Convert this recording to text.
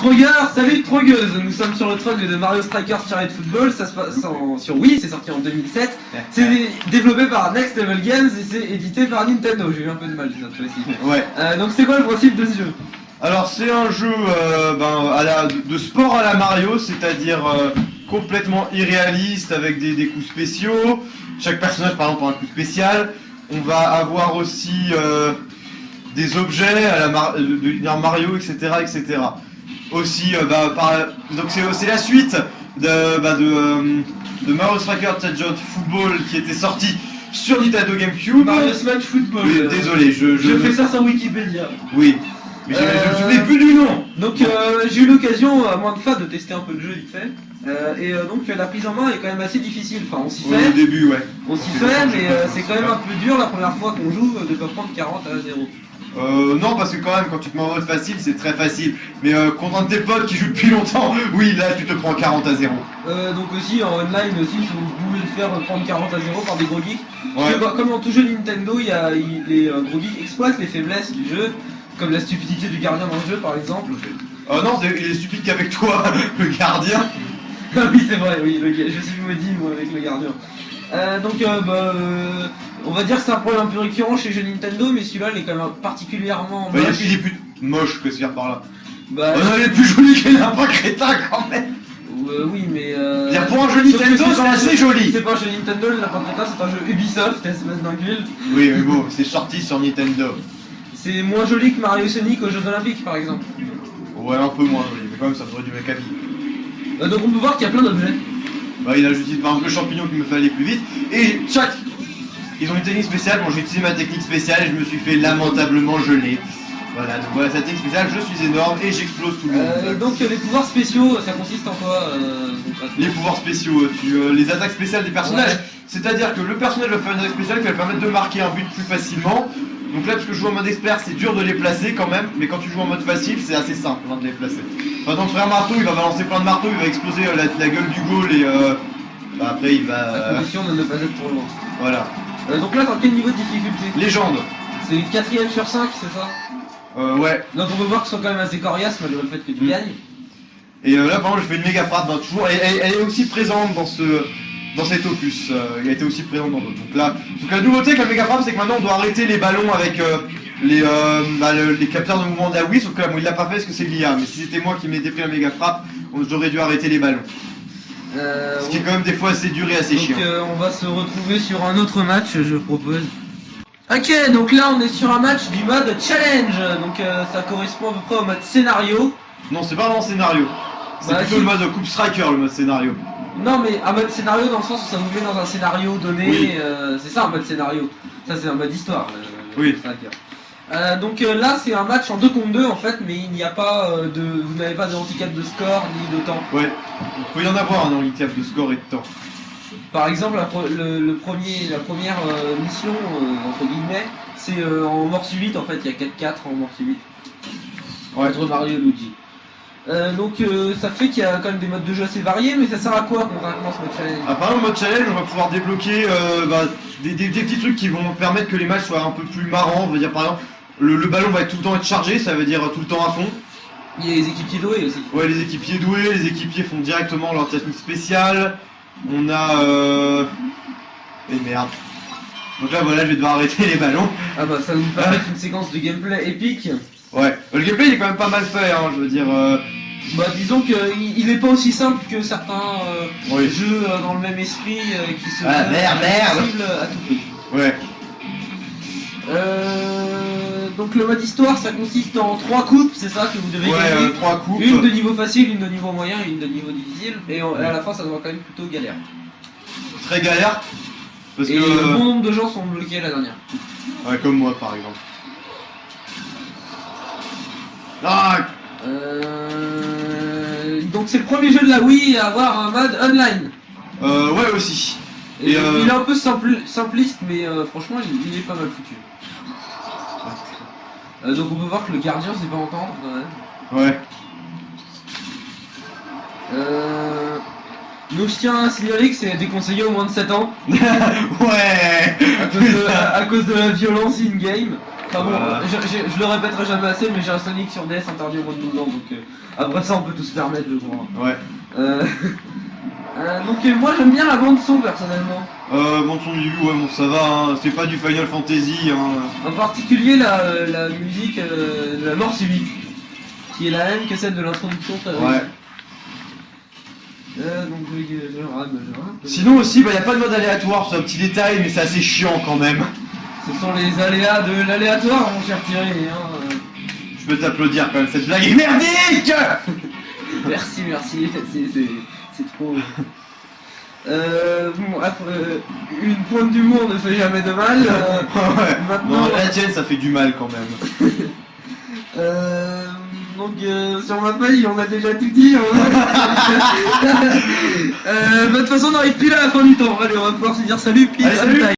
Trogueurs, salut Trogueuse. Nous sommes sur le truc de Mario Strikers Charity Football, ça se passe sur Wii, c'est sorti en 2007. C'est développé par Next Level Games et c'est édité par Nintendo. J'ai eu un peu de mal cette fois-ci. Ouais. Donc c'est quoi le principe de ce jeu? Alors c'est un jeu de sport à la Mario, c'est-à-dire complètement irréaliste avec des coups spéciaux. Chaque personnage par exemple a un coup spécial. On va avoir aussi des objets à la Mario, etc., etc. Aussi, donc c'est la suite de Mario Strikers Charity Football qui était sorti sur Nintendo GameCube. Mario Smash Football. Oui, désolé, je fais ça sur Wikipédia. Oui, mais je me souvenais plus du nom. Donc j'ai eu l'occasion, à moins de fois, de tester un peu le jeu vite fait. Donc la prise en main est quand même assez difficile. Enfin, on s'y fait. Au début, ouais. On s'y fait, mais c'est quand même un peu dur la première fois qu'on joue de pas prendre 40 à 0. Non, parce que quand même, quand tu te mets en mode facile, c'est très facile. Mais contre un de tes potes qui joue depuis longtemps, oui, là, tu te prends 40 à 0. Donc aussi, en online aussi, vous pouvez le faire prendre 40 à 0 par des gros geeks. Ouais. Parce que, comme dans tout jeu Nintendo, les gros geeks exploitent les faiblesses du jeu, comme la stupidité du gardien dans le jeu, par exemple. Non, il est stupide qu'avec toi, le gardien. Ah oui, c'est vrai, oui, je suis maudit, moi, avec le gardien. On va dire que c'est un problème un peu récurrent chez les jeux Nintendo, mais celui-là, il est quand même particulièrement moche. Il est plus moche que se faire par là. Il est plus joli qu'un lapin crétin quand même. Oui, mais pour un jeu Nintendo, c'est assez joli. C'est pas un jeu Nintendo, le lapin crétin, c'est un jeu Ubisoft, espèce d'inculte. Oui, mais bon, c'est sorti sur Nintendo. C'est moins joli que Mario Sonic aux Jeux Olympiques, par exemple. Ouais, un peu moins joli, mais quand même, ça ferait du mec à vie. Donc on peut voir qu'il y a plein d'objets. Il a juste par exemple le champignon qui me fait aller plus vite. Et tchac, ils ont une technique spéciale. Bon, j'ai utilisé ma technique spéciale et je me suis fait lamentablement geler. Voilà, donc voilà cette technique spéciale, je suis énorme et j'explose tout le monde. Donc les pouvoirs spéciaux, ça consiste en quoi Les pouvoirs spéciaux, les attaques spéciales des personnages. Ouais. C'est-à-dire que le personnage va faire une attaque spéciale qui va permettre de marquer un but plus facilement. Donc là, parce que je joue en mode expert, c'est dur de les placer quand même, mais quand tu joues en mode facile, c'est assez simple de les placer. Par exemple, frère marteau, il va balancer plein de marteaux, il va exploser la gueule du goal et après il va... À condition de ne pas être trop loin. Voilà. Donc là, dans quel niveau de difficulté? Légende. C'est 4ème sur 5, c'est ça? Ouais. Donc on peut voir qu'ils sont quand même assez coriaces malgré le fait que tu gagnes. Et là, par exemple, je fais une méga frappe, toujours. Elle est aussi présente dans cet opus, il a été aussi présent dans d'autres. Donc là, la nouveauté avec la méga frappe, c'est que maintenant on doit arrêter les ballons avec les capteurs de mouvement de la Wii, sauf que là, il l'a pas fait parce que c'est l'IA, mais si c'était moi qui m'étais pris la méga frappe, j'aurais dû arrêter les ballons. Ce qui est quand même des fois assez dur et assez chiant. Donc on va se retrouver sur un autre match, je propose. Ok, donc là on est sur un match du mode challenge, donc ça correspond à peu près au mode scénario. Non, c'est pas vraiment scénario, c'est plutôt le mode Coupe Striker, le mode scénario. Non mais un mode scénario dans le sens où ça vous met dans un scénario donné, oui. C'est ça un mode scénario, ça c'est un mode histoire. Oui. Donc là c'est un match en 2 contre 2 en fait, mais il n'y a pas vous n'avez pas de handicap de score ni de temps. Ouais, il peut y en avoir un handicap de score et de temps. Par exemple la première mission entre guillemets, c'est en mort subite en fait, il y a 4-4 en mort subite. Ouais. Entre Mario et Luigi. Donc ça fait qu'il y a quand même des modes de jeu assez variés, mais ça sert à quoi concrètement ce mode challenge? Par exemple, mode challenge, on va pouvoir débloquer des petits trucs qui vont permettre que les matchs soient un peu plus marrants. On va dire par exemple, le ballon va tout le temps être chargé, ça veut dire tout le temps à fond. Il y a les équipiers doués aussi. Ouais, les équipiers doués, les équipiers font directement leur technique spéciale. On a... Et merde. Donc là voilà, je vais devoir arrêter les ballons. Ah bah ça nous permet une séquence de gameplay épique. Ouais, le gameplay il est quand même pas mal fait, hein, je veux dire... Bah disons qu'il n'est pas aussi simple que certains jeux dans le même esprit qui se merde à tout prix. Ouais. Donc le mode histoire ça consiste en 3 coupes, c'est ça que vous devez gagner. Ouais, 3 coupes. Une de niveau facile, une de niveau moyen et une de niveau difficile. Et à la fin ça doit quand même plutôt galère. Très galère. Parce et que bon nombre de gens sont bloqués à la dernière. Ouais, comme moi par exemple. Ah. Donc c'est le premier jeu de la Wii à avoir un mode online. Ouais aussi. Et il est un peu simpliste mais franchement il est pas mal foutu. Donc on peut voir que le gardien sait pas entendre quand même. Ouais. Donc je tiens à signaler que c'est déconseillé au moins de 7 ans. Ouais. À cause de la violence in-game. Enfin bon, je le répéterai jamais assez, mais j'ai un Sonic sur DS interdit au moins de 12 ans, donc après ça on peut tout se permettre, je crois. Ouais. Donc moi j'aime bien la bande son personnellement. Bande son du début, ouais, bon, ça va, hein. C'est pas du Final Fantasy, hein. En particulier la musique de la mort subite, qui est la même que celle de l'introduction. Ouais. Donc je rame. Sinon aussi, bah y a pas de mode aléatoire, c'est un petit détail, mais c'est assez chiant quand même. Ce sont les aléas de l'aléatoire, mon cher Thierry. Hein. Je peux t'applaudir quand même, cette blague est merdique. Merci, c'est trop. Bon, après, une pointe d'humour ne fait jamais de mal. Ouais. Maintenant, Non, la tienne, ça fait du mal quand même. Donc sur ma feuille, on a déjà tout dit. De toute façon, on n'arrive plus là à la fin du temps. Allez, on va pouvoir se dire salut. Puis Allez, salut.